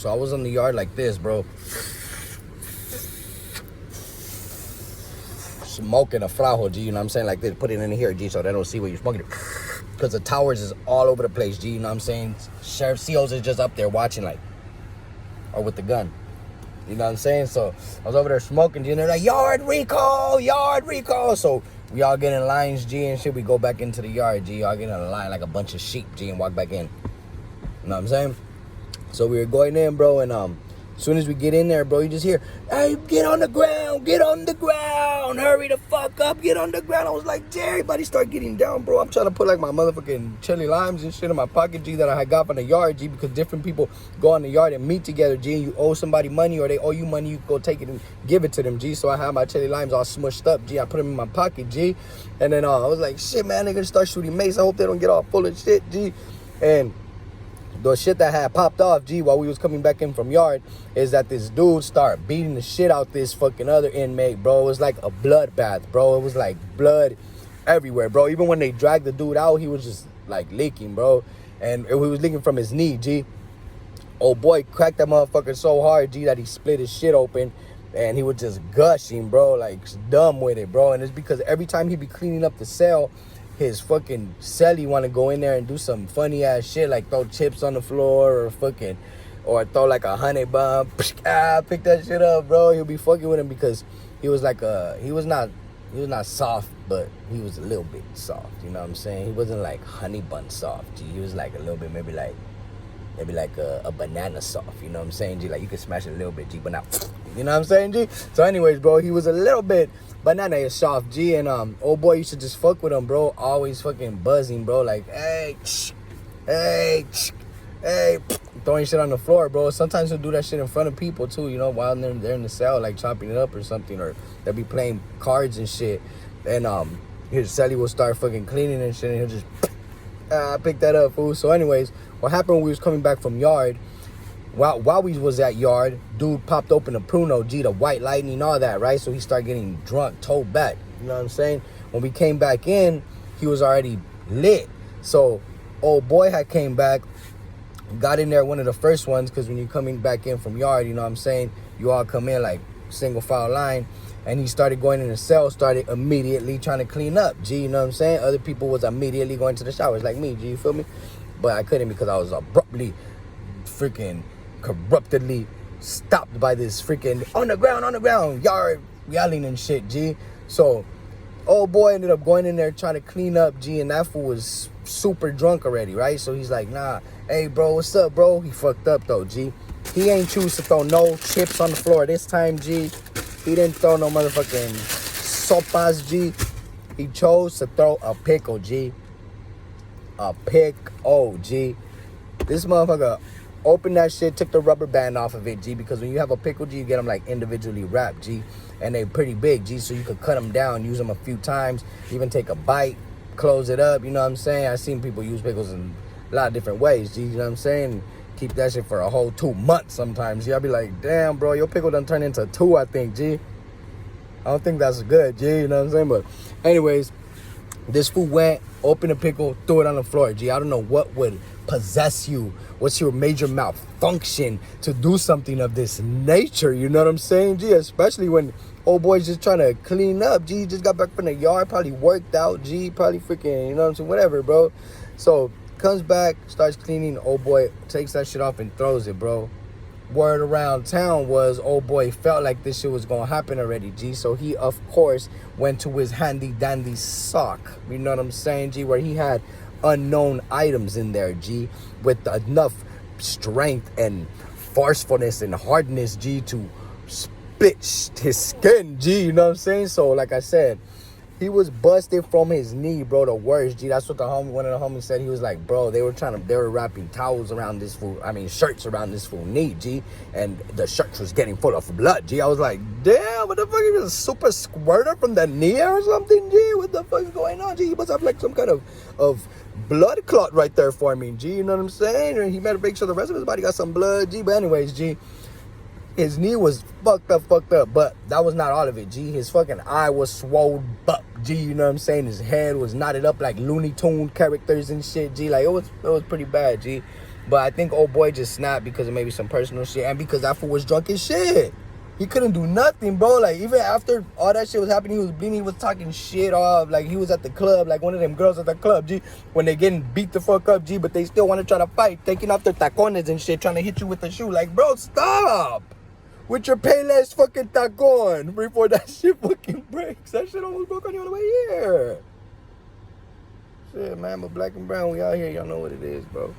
So I was in the yard like this, bro. Smoking a frajo, G, you know what I'm saying? Like this, put it in here, G, so they don't see what you're smoking. Because the towers is all over the place, G, you know what I'm saying? Sheriff COs is just up there watching, like, or with the gun. You know what I'm saying? So I was over there smoking, G, and they're like, yard recall, yard recall. So we all get in lines, G, and shit. We go back into the yard, G. Y'all get in a line like a bunch of sheep, G, and walk back in. You know what I'm saying? So we were going in, bro, and as soon as we get in there, bro, you just hear, hey, get on the ground, hurry the fuck up, get on the ground. I was like, everybody start getting down, bro. I'm trying to put like my motherfucking chili limes and shit in my pocket, G, that I had got from the yard, G, because different people go in the yard and meet together, G, and you owe somebody money or they owe you money, you go take it and give it to them, G. So I had my chili limes all smushed up, G. I put them in my pocket, G. And then I was like, shit, man, they're gonna start shooting mace. I hope they don't get all full of shit, G. And the shit that had popped off, G, while we was coming back in from yard, is that this dude started beating the shit out this fucking other inmate, bro. It was like a bloodbath, bro. It was like blood everywhere, bro. Even when they dragged the dude out, he was just like leaking, bro. And he was leaking from his knee, G. Oh boy, cracked that motherfucker so hard, G, that he split his shit open. And he was just gushing, bro, like dumb with it, bro. And it's because every time he be cleaning up the cell, his fucking Celly want to go in there and do some funny ass shit, like throw chips on the floor or throw like a honey bomb. Pick that shit up, bro. He'll be fucking with him because he was like he was not soft, but he was a little bit soft. You know what I'm saying? He wasn't like honey bun soft, G. He was like a little bit, maybe like a banana soft. You know what I'm saying, G? Like you could smash it a little bit, G, but not. You know what I'm saying, G? So anyways, bro, he was a little bit banana is soft, G, and old boy used to just fuck with him, bro. Always fucking buzzing, bro. Like, hey, throwing shit on the floor, bro. Sometimes he'll do that shit in front of people too, you know, while they're in the cell, like chopping it up or something, or they'll be playing cards and shit. And his Celly will start fucking cleaning and shit, and he'll just pick that up, fool. So anyways, what happened when we was coming back from yard? While we was at yard, dude popped open the Pruno, G, the white lightning, all that, right? So he started getting drunk, towed back. You know what I'm saying? When we came back in, he was already lit. So old boy had came back, got in there one of the first ones, because when you're coming back in from yard, you know what I'm saying, you all come in like single file line. And he started going in the cell, started immediately trying to clean up, G, you know what I'm saying? Other people was immediately going to the showers like me, G, you feel me? But I couldn't because I was abruptly freaking corruptedly stopped by this freaking on the ground yard yelling and shit, G. So old boy ended up going in there trying to clean up, G, and that fool was super drunk already, right? So he's like, nah, hey bro, what's up, bro? He fucked up though, G. He ain't choose to throw no chips on the floor this time, G. He didn't throw no motherfucking sopas, G. He chose to throw a pickle, G. A pickle, G. This motherfucker opened that shit, took the rubber band off of it, G, because when you have a pickle, G, you get them like individually wrapped, G, and they're pretty big, G, so you could cut them down, use them a few times, even take a bite, close it up, you know what I'm saying? I've seen people use pickles in a lot of different ways, G, you know what I'm saying? Keep that shit for a whole 2 months sometimes, G. I'll be like, damn, bro, your pickle done turned into 2, I think, G. I don't think that's good, G, you know what I'm saying? But anyways, this fool went, opened a pickle, threw it on the floor, G. I don't know what would possess you. What's your major malfunction to do something of this nature? You know what I'm saying, G? Especially when old boy's just trying to clean up, G. Just got back from the yard, probably worked out, G. Probably freaking, you know what I'm saying? Whatever, bro. So comes back, starts cleaning. Old boy takes that shit off and throws it, bro. Word around town was old boy felt like this shit was gonna happen already, G. So he, of course, went to his handy dandy sock. You know what I'm saying, G? Where he had unknown items in there, G, with enough strength and forcefulness and hardness, G, to spit his skin, G. You know what I'm saying? So, like I said, he was busted from his knee, bro, the worst, G. That's what one of the homies said. He was like, bro, they were wrapping towels around this fool, shirts around this fool knee, G. And the shirts was getting full of blood, G. I was like, damn, what the fuck? He was a super squirter from the knee or something, G? What the fuck is going on, G? He must have like some kind of blood clot right there for me, G. You know what I'm saying? And he better make sure the rest of his body got some blood, G. But anyways, G, his knee was fucked up, but that was not all of it, G. His fucking eye was swole up, G, you know what I'm saying? His head was knotted up like Looney Tune characters and shit, G. Like, it was pretty bad, G. But I think old boy just snapped because of maybe some personal shit and because that fool was drunk as shit. He couldn't do nothing, bro. Like, even after all that shit was happening, he was bleeding, he was talking shit off. Like, he was at the club, like one of them girls at the club, G. When they getting beat the fuck up, G, but they still want to try to fight, taking off their tacones and shit, trying to hit you with the shoe. Like, bro, stop with your payless fucking tacon before that shit fucking breaks. That shit almost broke on you on the way here. Shit, man, but black and brown, we out here. Y'all know what it is, bro.